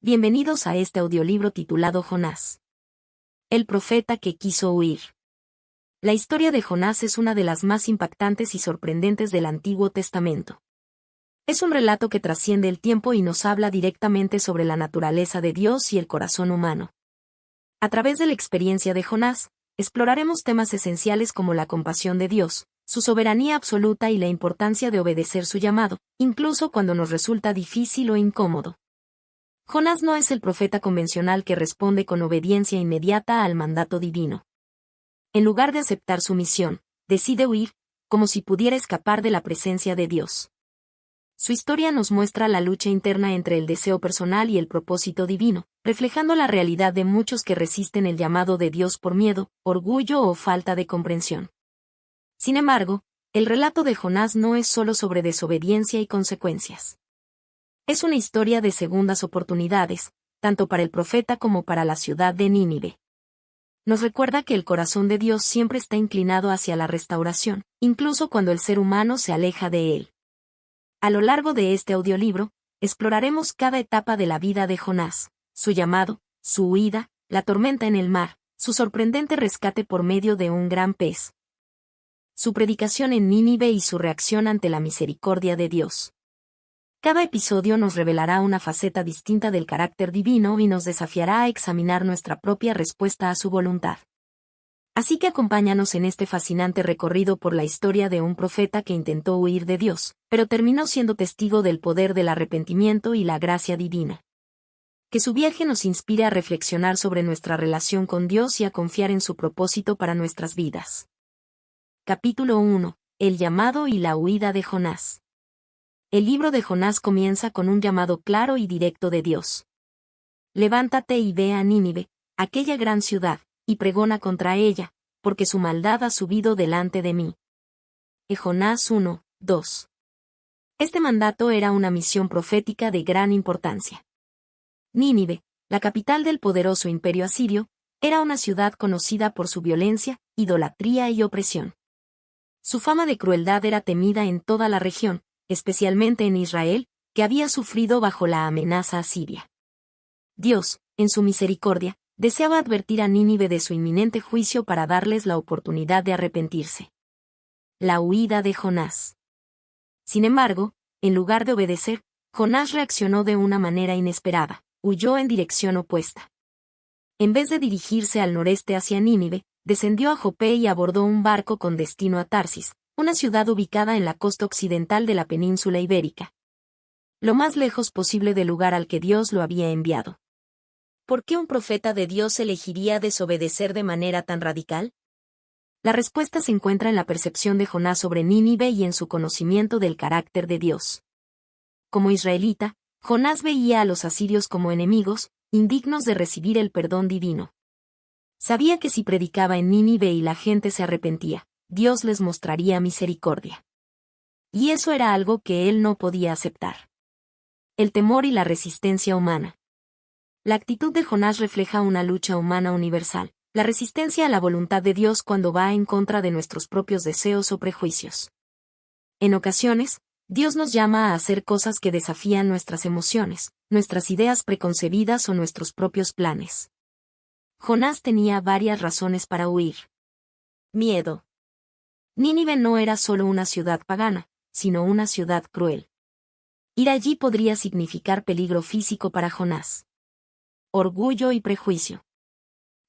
Bienvenidos a este audiolibro titulado Jonás, el profeta que quiso huir. La historia de Jonás es una de las más impactantes y sorprendentes del Antiguo Testamento. Es un relato que trasciende el tiempo y nos habla directamente sobre la naturaleza de Dios y el corazón humano. A través de la experiencia de Jonás, exploraremos temas esenciales como la compasión de Dios, su soberanía absoluta y la importancia de obedecer su llamado, incluso cuando nos resulta difícil o incómodo. Jonás no es el profeta convencional que responde con obediencia inmediata al mandato divino. En lugar de aceptar su misión, decide huir, como si pudiera escapar de la presencia de Dios. Su historia nos muestra la lucha interna entre el deseo personal y el propósito divino, reflejando la realidad de muchos que resisten el llamado de Dios por miedo, orgullo o falta de comprensión. Sin embargo, el relato de Jonás no es solo sobre desobediencia y consecuencias. Es una historia de segundas oportunidades, tanto para el profeta como para la ciudad de Nínive. Nos recuerda que el corazón de Dios siempre está inclinado hacia la restauración, incluso cuando el ser humano se aleja de él. A lo largo de este audiolibro, exploraremos cada etapa de la vida de Jonás, su llamado, su huida, la tormenta en el mar, su sorprendente rescate por medio de un gran pez, su predicación en Nínive y su reacción ante la misericordia de Dios. Cada episodio nos revelará una faceta distinta del carácter divino y nos desafiará a examinar nuestra propia respuesta a su voluntad. Así que acompáñanos en este fascinante recorrido por la historia de un profeta que intentó huir de Dios, pero terminó siendo testigo del poder del arrepentimiento y la gracia divina. Que su viaje nos inspire a reflexionar sobre nuestra relación con Dios y a confiar en su propósito para nuestras vidas. Capítulo 1. El llamado y la huida de Jonás. El libro de Jonás comienza con un llamado claro y directo de Dios. Levántate y ve a Nínive, aquella gran ciudad, y pregona contra ella, porque su maldad ha subido delante de mí. Jonás 1, 2. Este mandato era una misión profética de gran importancia. Nínive, la capital del poderoso imperio asirio, era una ciudad conocida por su violencia, idolatría y opresión. Su fama de crueldad era temida en toda la región, especialmente en Israel, que había sufrido bajo la amenaza asiria. Dios, en su misericordia, deseaba advertir a Nínive de su inminente juicio para darles la oportunidad de arrepentirse. La huida de Jonás. Sin embargo, en lugar de obedecer, Jonás reaccionó de una manera inesperada, huyó en dirección opuesta. En vez de dirigirse al noreste hacia Nínive, descendió a Jope y abordó un barco con destino a Tarsis, una ciudad ubicada en la costa occidental de la península ibérica. Lo más lejos posible del lugar al que Dios lo había enviado. ¿Por qué un profeta de Dios elegiría desobedecer de manera tan radical? La respuesta se encuentra en la percepción de Jonás sobre Nínive y en su conocimiento del carácter de Dios. Como israelita, Jonás veía a los asirios como enemigos, indignos de recibir el perdón divino. Sabía que si predicaba en Nínive y la gente se arrepentía, Dios les mostraría misericordia. Y eso era algo que él no podía aceptar. El temor y la resistencia humana. La actitud de Jonás refleja una lucha humana universal, la resistencia a la voluntad de Dios cuando va en contra de nuestros propios deseos o prejuicios. En ocasiones, Dios nos llama a hacer cosas que desafían nuestras emociones, nuestras ideas preconcebidas o nuestros propios planes. Jonás tenía varias razones para huir. Miedo. Nínive no era solo una ciudad pagana, sino una ciudad cruel. Ir allí podría significar peligro físico para Jonás. Orgullo y prejuicio.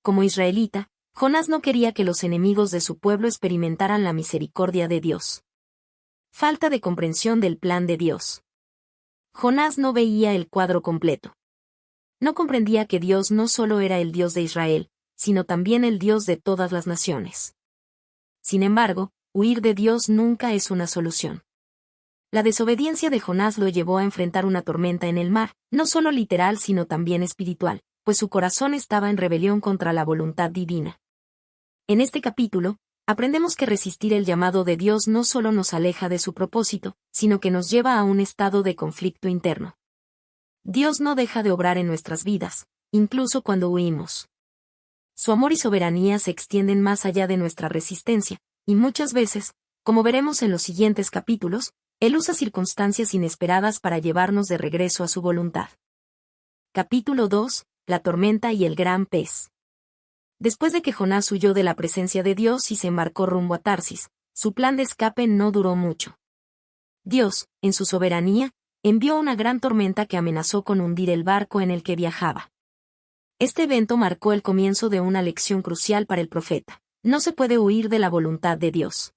Como israelita, Jonás no quería que los enemigos de su pueblo experimentaran la misericordia de Dios. Falta de comprensión del plan de Dios. Jonás no veía el cuadro completo. No comprendía que Dios no solo era el Dios de Israel, sino también el Dios de todas las naciones. Sin embargo, huir de Dios nunca es una solución. La desobediencia de Jonás lo llevó a enfrentar una tormenta en el mar, no solo literal sino también espiritual, pues su corazón estaba en rebelión contra la voluntad divina. En este capítulo, aprendemos que resistir el llamado de Dios no solo nos aleja de su propósito, sino que nos lleva a un estado de conflicto interno. Dios no deja de obrar en nuestras vidas, incluso cuando huimos. Su amor y soberanía se extienden más allá de nuestra resistencia, y muchas veces, como veremos en los siguientes capítulos, Él usa circunstancias inesperadas para llevarnos de regreso a su voluntad. Capítulo 2. La tormenta y el gran pez. Después de que Jonás huyó de la presencia de Dios y se embarcó rumbo a Tarsis, su plan de escape no duró mucho. Dios, en su soberanía, envió una gran tormenta que amenazó con hundir el barco en el que viajaba. Este evento marcó el comienzo de una lección crucial para el profeta. No se puede huir de la voluntad de Dios.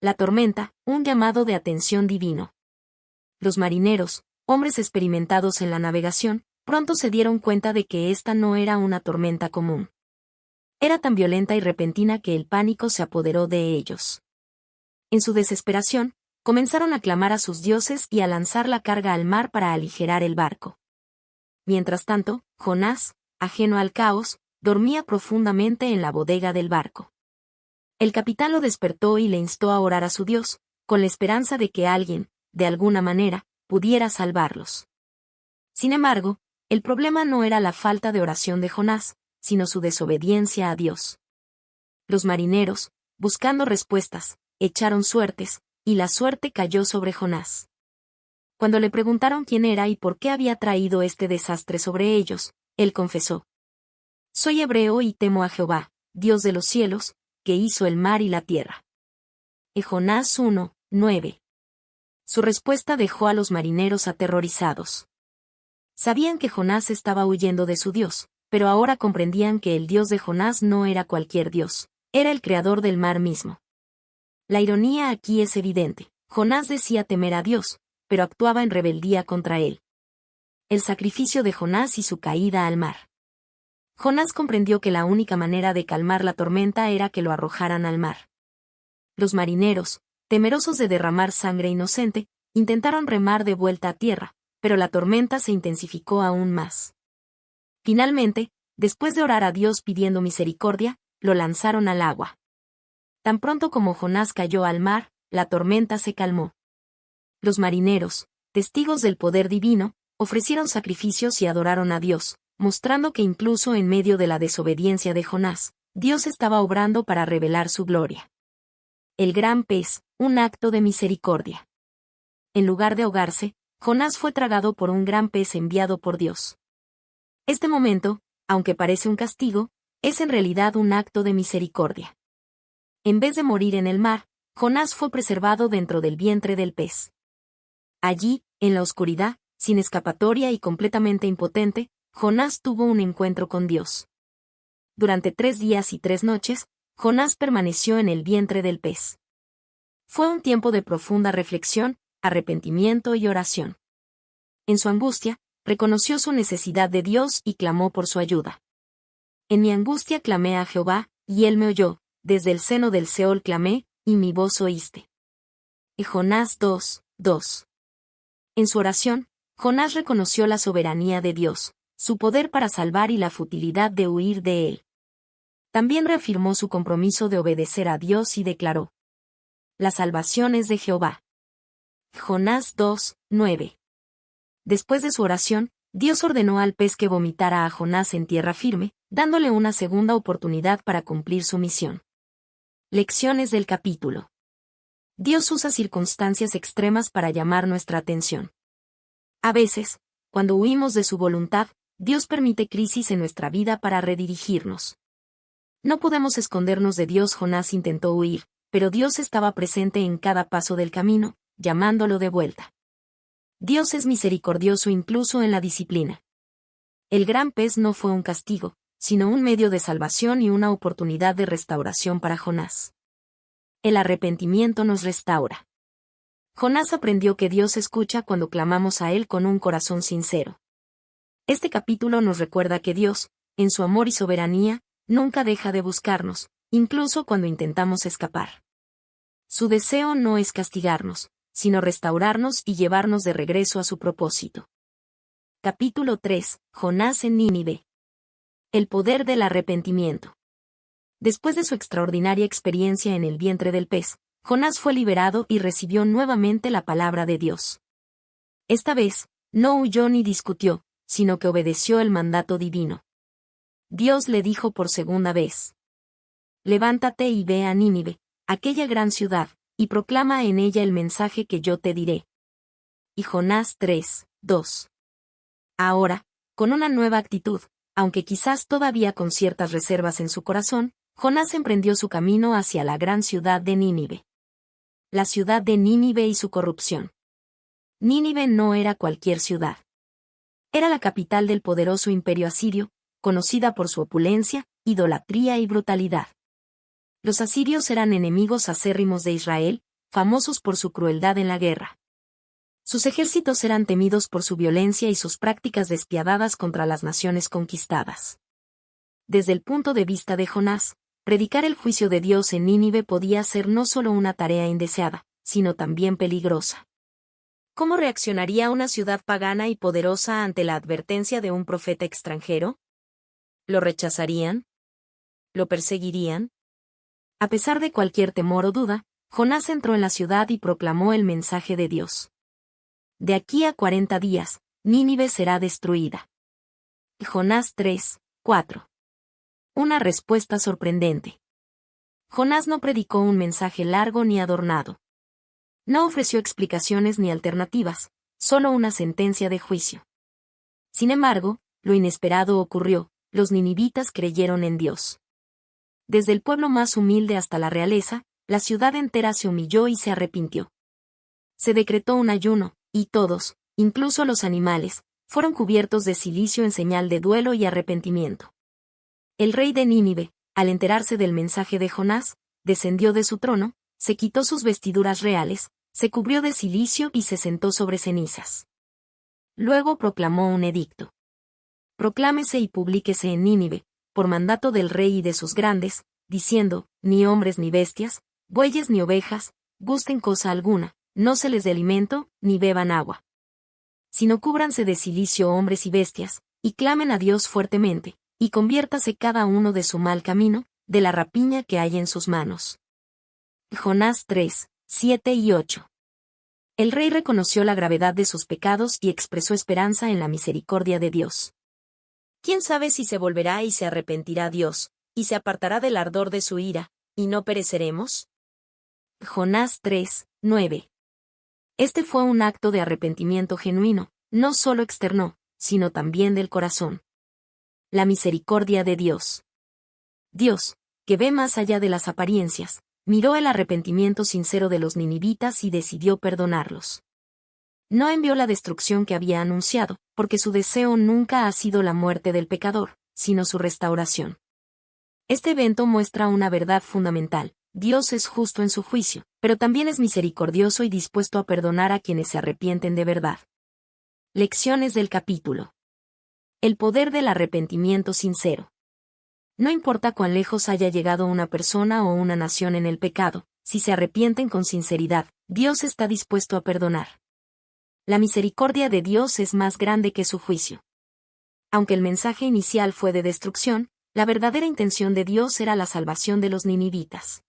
La tormenta, un llamado de atención divino. Los marineros, hombres experimentados en la navegación, pronto se dieron cuenta de que esta no era una tormenta común. Era tan violenta y repentina que el pánico se apoderó de ellos. En su desesperación, comenzaron a clamar a sus dioses y a lanzar la carga al mar para aligerar el barco. Mientras tanto, Jonás, ajeno al caos, dormía profundamente en la bodega del barco. El capitán lo despertó y le instó a orar a su Dios, con la esperanza de que alguien, de alguna manera, pudiera salvarlos. Sin embargo, el problema no era la falta de oración de Jonás, sino su desobediencia a Dios. Los marineros, buscando respuestas, echaron suertes, y la suerte cayó sobre Jonás. Cuando le preguntaron quién era y por qué había traído este desastre sobre ellos, él confesó: «Soy hebreo y temo a Jehová, Dios de los cielos, que hizo el mar y la tierra». Jonás 1:9. Su respuesta dejó a los marineros aterrorizados. Sabían que Jonás estaba huyendo de su Dios, pero ahora comprendían que el Dios de Jonás no era cualquier Dios, era el creador del mar mismo. La ironía aquí es evidente. Jonás decía temer a Dios, pero actuaba en rebeldía contra él. El sacrificio de Jonás y su caída al mar. Jonás comprendió que la única manera de calmar la tormenta era que lo arrojaran al mar. Los marineros, temerosos de derramar sangre inocente, intentaron remar de vuelta a tierra, pero la tormenta se intensificó aún más. Finalmente, después de orar a Dios pidiendo misericordia, lo lanzaron al agua. Tan pronto como Jonás cayó al mar, la tormenta se calmó. Los marineros, testigos del poder divino, ofrecieron sacrificios y adoraron a Dios, mostrando que incluso en medio de la desobediencia de Jonás, Dios estaba obrando para revelar su gloria. El gran pez, un acto de misericordia. En lugar de ahogarse, Jonás fue tragado por un gran pez enviado por Dios. Este momento, aunque parece un castigo, es en realidad un acto de misericordia. En vez de morir en el mar, Jonás fue preservado dentro del vientre del pez. Allí, en la oscuridad, sin escapatoria y completamente impotente, Jonás tuvo un encuentro con Dios. Durante 3 días y 3 noches, Jonás permaneció en el vientre del pez. Fue un tiempo de profunda reflexión, arrepentimiento y oración. En su angustia, reconoció su necesidad de Dios y clamó por su ayuda. En mi angustia clamé a Jehová, y él me oyó, desde el seno del Seol clamé, y mi voz oíste. Jonás 2:2. En su oración, Jonás reconoció la soberanía de Dios, su poder para salvar y la futilidad de huir de él. También reafirmó su compromiso de obedecer a Dios y declaró: «La salvación es de Jehová». Jonás 2:9. Después de su oración, Dios ordenó al pez que vomitara a Jonás en tierra firme, dándole una segunda oportunidad para cumplir su misión. Lecciones del capítulo. Dios usa circunstancias extremas para llamar nuestra atención. A veces, cuando huimos de su voluntad, Dios permite crisis en nuestra vida para redirigirnos. No podemos escondernos de Dios. Jonás intentó huir, pero Dios estaba presente en cada paso del camino, llamándolo de vuelta. Dios es misericordioso incluso en la disciplina. El gran pez no fue un castigo, sino un medio de salvación y una oportunidad de restauración para Jonás. El arrepentimiento nos restaura. Jonás aprendió que Dios escucha cuando clamamos a Él con un corazón sincero. Este capítulo nos recuerda que Dios, en su amor y soberanía, nunca deja de buscarnos, incluso cuando intentamos escapar. Su deseo no es castigarnos, sino restaurarnos y llevarnos de regreso a su propósito. Capítulo 3. Jonás en Nínive. El poder del arrepentimiento. Después de su extraordinaria experiencia en el vientre del pez, Jonás fue liberado y recibió nuevamente la palabra de Dios. Esta vez, no huyó ni discutió, sino que obedeció el mandato divino. Dios le dijo por segunda vez: «Levántate y ve a Nínive, aquella gran ciudad, y proclama en ella el mensaje que yo te diré». Jonás 3:2. Ahora, Con una nueva actitud, aunque quizás todavía con ciertas reservas en su corazón, Jonás emprendió su camino hacia la gran ciudad de Nínive. La ciudad de Nínive y su corrupción. Nínive no era cualquier ciudad. Era la capital del poderoso imperio asirio, conocida por su opulencia, idolatría y brutalidad. Los asirios eran enemigos acérrimos de Israel, famosos por su crueldad en la guerra. Sus ejércitos eran temidos por su violencia y sus prácticas despiadadas contra las naciones conquistadas. Desde el punto de vista de Jonás, predicar el juicio de Dios en Nínive podía ser no solo una tarea indeseada, sino también peligrosa. ¿Cómo reaccionaría una ciudad pagana y poderosa ante la advertencia de un profeta extranjero? ¿Lo rechazarían? ¿Lo perseguirían? A pesar de cualquier temor o duda, Jonás entró en la ciudad y proclamó el mensaje de Dios. De aquí a 40 días, Nínive será destruida. Jonás 3, 4. Una respuesta sorprendente. Jonás no predicó un mensaje largo ni adornado. No ofreció explicaciones ni alternativas, solo una sentencia de juicio. Sin embargo, lo inesperado ocurrió, los ninivitas creyeron en Dios. Desde el pueblo más humilde hasta la realeza, la ciudad entera se humilló y se arrepintió. Se decretó un ayuno, y todos, incluso los animales, fueron cubiertos de cilicio en señal de duelo y arrepentimiento. El rey de Nínive, al enterarse del mensaje de Jonás, descendió de su trono, se quitó sus vestiduras reales, se cubrió de cilicio y se sentó sobre cenizas. Luego proclamó un edicto. Proclámese y publíquese en Nínive, por mandato del rey y de sus grandes, diciendo, ni hombres ni bestias, bueyes ni ovejas, gusten cosa alguna, no se les dé alimento, ni beban agua. Sino cúbranse de cilicio hombres y bestias, y clamen a Dios fuertemente, y conviértase cada uno de su mal camino, de la rapiña que hay en sus manos. Jonás 3, 7 y 8. El rey reconoció la gravedad de sus pecados y expresó esperanza en la misericordia de Dios. ¿Quién sabe si se volverá y se arrepentirá Dios, y se apartará del ardor de su ira, y no pereceremos? Jonás 3, 9. Este fue un acto de arrepentimiento genuino, no solo externo, sino también del corazón. La misericordia de Dios. Dios, que ve más allá de las apariencias, miró el arrepentimiento sincero de los ninivitas y decidió perdonarlos. No envió la destrucción que había anunciado, porque su deseo nunca ha sido la muerte del pecador, sino su restauración. Este evento muestra una verdad fundamental: Dios es justo en su juicio, pero también es misericordioso y dispuesto a perdonar a quienes se arrepienten de verdad. Lecciones del capítulo. El poder del arrepentimiento sincero. No importa cuán lejos haya llegado una persona o una nación en el pecado, si se arrepienten con sinceridad, Dios está dispuesto a perdonar. La misericordia de Dios es más grande que su juicio. Aunque el mensaje inicial fue de destrucción, la verdadera intención de Dios era la salvación de los ninivitas.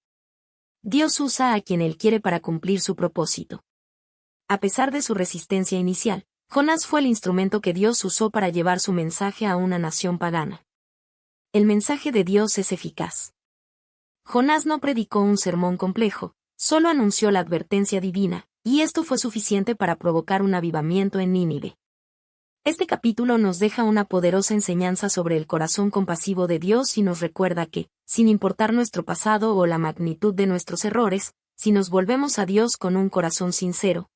Dios usa a quien Él quiere para cumplir su propósito. A pesar de su resistencia inicial, Jonás fue el instrumento que Dios usó para llevar su mensaje a una nación pagana. El mensaje de Dios es eficaz. Jonás no predicó un sermón complejo, solo anunció la advertencia divina, y esto fue suficiente para provocar un avivamiento en Nínive. Este capítulo nos deja una poderosa enseñanza sobre el corazón compasivo de Dios y nos recuerda que, sin importar nuestro pasado o la magnitud de nuestros errores, si nos volvemos a Dios con un corazón sincero,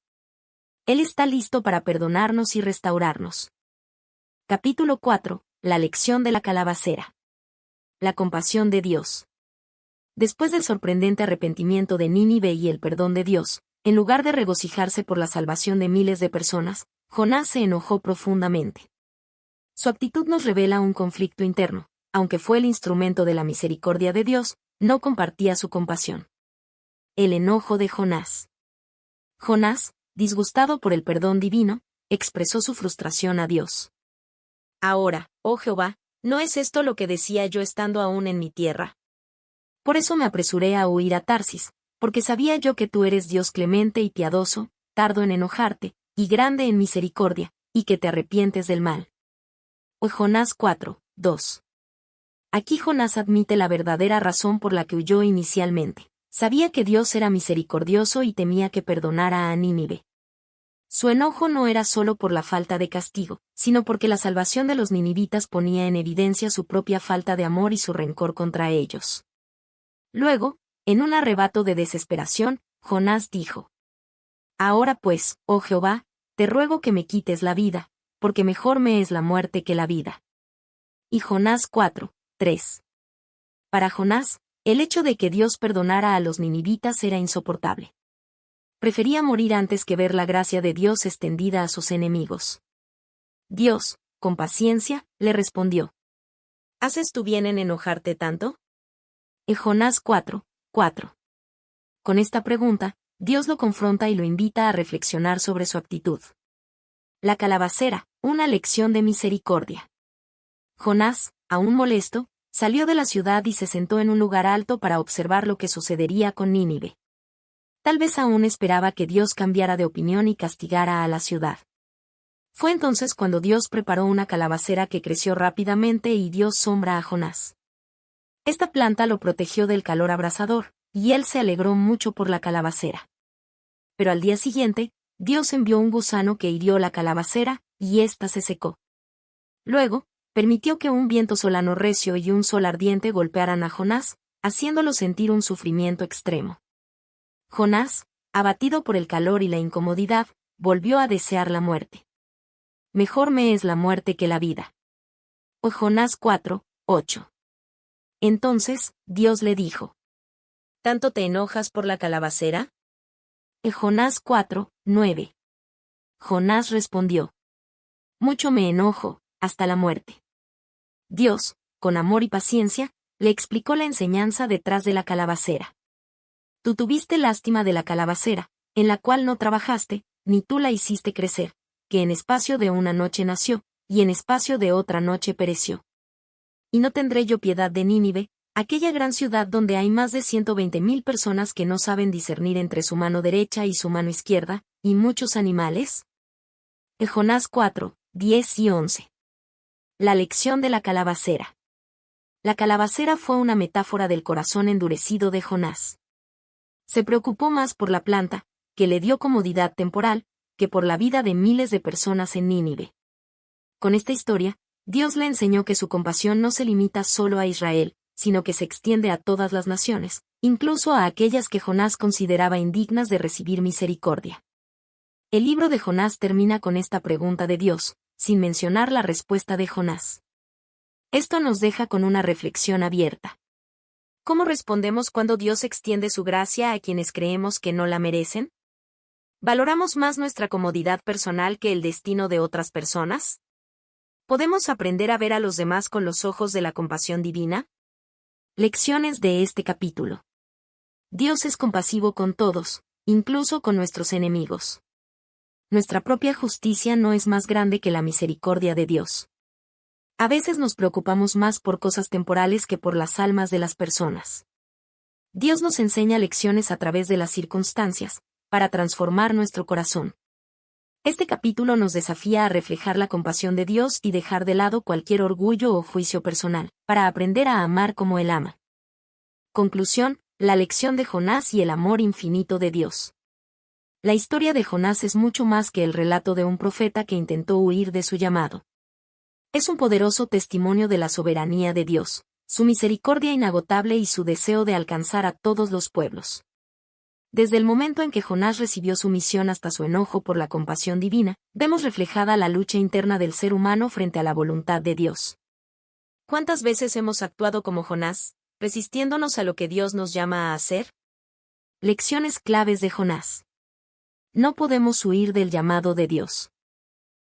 Él está listo para perdonarnos y restaurarnos. Capítulo 4. La lección de la calabacera. La compasión de Dios. Después del sorprendente arrepentimiento de Nínive y el perdón de Dios, en lugar de regocijarse por la salvación de miles de personas, Jonás se enojó profundamente. Su actitud nos revela un conflicto interno: aunque fue el instrumento de la misericordia de Dios, no compartía su compasión. El enojo de Jonás. Jonás, disgustado por el perdón divino, expresó su frustración a Dios. Ahora, oh Jehová, ¿no es esto lo que decía yo estando aún en mi tierra? Por eso me apresuré a huir a Tarsis, porque sabía yo que tú eres Dios clemente y piadoso, tardo en enojarte, y grande en misericordia, y que te arrepientes del mal. O Jonás 4, 2. Aquí Jonás admite la verdadera razón por la que huyó inicialmente. Sabía que Dios era misericordioso y temía que perdonara a Nínive. Su enojo no era solo por la falta de castigo, sino porque la salvación de los ninivitas ponía en evidencia su propia falta de amor y su rencor contra ellos. Luego, en un arrebato de desesperación, Jonás dijo: Ahora pues, oh Jehová, te ruego que me quites la vida, porque mejor me es la muerte que la vida. Y Jonás 4:3. Para Jonás, el hecho de que Dios perdonara a los ninivitas era insoportable. Prefería morir antes que ver la gracia de Dios extendida a sus enemigos. Dios, con paciencia, le respondió: ¿Haces tú bien en enojarte tanto? En Jonás 4:4. Con esta pregunta, Dios lo confronta y lo invita a reflexionar sobre su actitud. La calabacera, una lección de misericordia. Jonás, aún molesto, salió de la ciudad y se sentó en un lugar alto para observar lo que sucedería con Nínive. Tal vez aún esperaba que Dios cambiara de opinión y castigara a la ciudad. Fue entonces cuando Dios preparó una calabacera que creció rápidamente y dio sombra a Jonás. Esta planta lo protegió del calor abrasador, y él se alegró mucho por la calabacera. Pero al día siguiente, Dios envió un gusano que hirió la calabacera, y ésta se secó. Luego, permitió que un viento solano recio y un sol ardiente golpearan a Jonás, haciéndolo sentir un sufrimiento extremo. Jonás, abatido por el calor y la incomodidad, volvió a desear la muerte. Mejor me es la muerte que la vida. O Jonás 4:8. Entonces, Dios le dijo: ¿Tanto te enojas por la calabacera? Jonás 4:9. Jonás respondió: Mucho me enojo, hasta la muerte. Dios, con amor y paciencia, le explicó la enseñanza detrás de la calabacera. Tú tuviste lástima de la calabacera, en la cual no trabajaste, ni tú la hiciste crecer, que en espacio de una noche nació, y en espacio de otra noche pereció. Y no tendré yo piedad de Nínive, aquella gran ciudad donde hay más de 120,000 personas que no saben discernir entre su mano derecha y su mano izquierda, y muchos animales. Jonás 4:10 y 11. La lección de la calabacera. La calabacera fue una metáfora del corazón endurecido de Jonás. Se preocupó más por la planta, que le dio comodidad temporal, que por la vida de miles de personas en Nínive. Con esta historia, Dios le enseñó que su compasión no se limita solo a Israel, sino que se extiende a todas las naciones, incluso a aquellas que Jonás consideraba indignas de recibir misericordia. El libro de Jonás termina con esta pregunta de Dios, sin mencionar la respuesta de Jonás. Esto nos deja con una reflexión abierta. ¿Cómo respondemos cuando Dios extiende su gracia a quienes creemos que no la merecen? ¿Valoramos más nuestra comodidad personal que el destino de otras personas? ¿Podemos aprender a ver a los demás con los ojos de la compasión divina? Lecciones de este capítulo. Dios es compasivo con todos, incluso con nuestros enemigos. Nuestra propia justicia no es más grande que la misericordia de Dios. A veces nos preocupamos más por cosas temporales que por las almas de las personas. Dios nos enseña lecciones a través de las circunstancias, para transformar nuestro corazón. Este capítulo nos desafía a reflejar la compasión de Dios y dejar de lado cualquier orgullo o juicio personal, para aprender a amar como Él ama. Conclusión: la lección de Jonás y el amor infinito de Dios. La historia de Jonás es mucho más que el relato de un profeta que intentó huir de su llamado. Es un poderoso testimonio de la soberanía de Dios, su misericordia inagotable y su deseo de alcanzar a todos los pueblos. Desde el momento en que Jonás recibió su misión hasta su enojo por la compasión divina, vemos reflejada la lucha interna del ser humano frente a la voluntad de Dios. ¿Cuántas veces hemos actuado como Jonás, resistiéndonos a lo que Dios nos llama a hacer? Lecciones claves de Jonás. No podemos huir del llamado de Dios.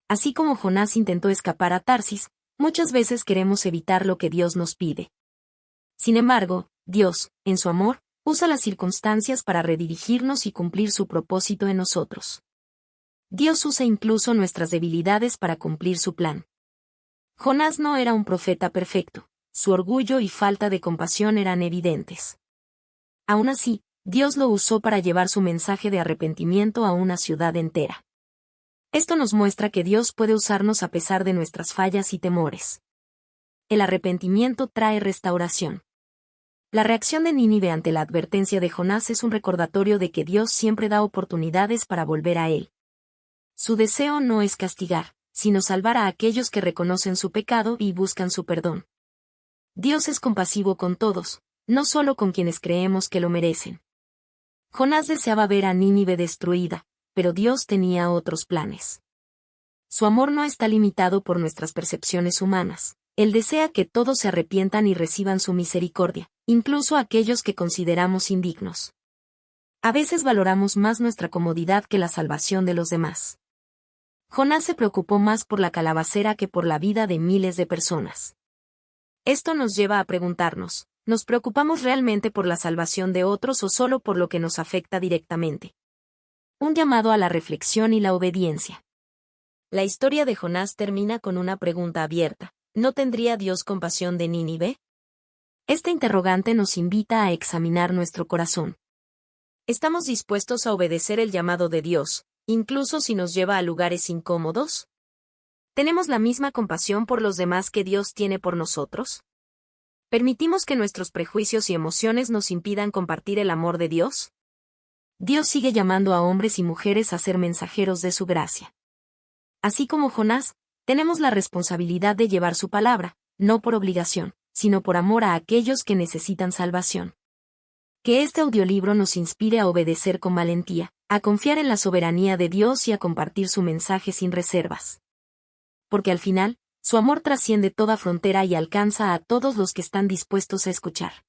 Así como Jonás intentó escapar a Tarsis, muchas veces queremos evitar lo que Dios nos pide. Sin embargo, Dios, en su amor, usa las circunstancias para redirigirnos y cumplir su propósito en nosotros. Dios usa incluso nuestras debilidades para cumplir su plan. Jonás no era un profeta perfecto, su orgullo y falta de compasión eran evidentes. Aún así, Dios lo usó para llevar su mensaje de arrepentimiento a una ciudad entera. Esto nos muestra que Dios puede usarnos a pesar de nuestras fallas y temores. El arrepentimiento trae restauración. La reacción de Nínive ante la advertencia de Jonás es un recordatorio de que Dios siempre da oportunidades para volver a Él. Su deseo no es castigar, sino salvar a aquellos que reconocen su pecado y buscan su perdón. Dios es compasivo con todos, no solo con quienes creemos que lo merecen. Jonás deseaba ver a Nínive destruida, pero Dios tenía otros planes. Su amor no está limitado por nuestras percepciones humanas. Él desea que todos se arrepientan y reciban su misericordia, incluso aquellos que consideramos indignos. A veces valoramos más nuestra comodidad que la salvación de los demás. Jonás se preocupó más por la calabacera que por la vida de miles de personas. Esto nos lleva a preguntarnos, ¿nos preocupamos realmente por la salvación de otros o solo por lo que nos afecta directamente? Un llamado a la reflexión y la obediencia. La historia de Jonás termina con una pregunta abierta. ¿No tendría Dios compasión de Nínive? Esta interrogante nos invita a examinar nuestro corazón. ¿Estamos dispuestos a obedecer el llamado de Dios, incluso si nos lleva a lugares incómodos? ¿Tenemos la misma compasión por los demás que Dios tiene por nosotros? ¿Permitimos que nuestros prejuicios y emociones nos impidan compartir el amor de Dios? Dios sigue llamando a hombres y mujeres a ser mensajeros de su gracia. Así como Jonás, tenemos la responsabilidad de llevar su palabra, no por obligación, sino por amor a aquellos que necesitan salvación. Que este audiolibro nos inspire a obedecer con valentía, a confiar en la soberanía de Dios y a compartir su mensaje sin reservas. Porque al final, su amor trasciende toda frontera y alcanza a todos los que están dispuestos a escuchar.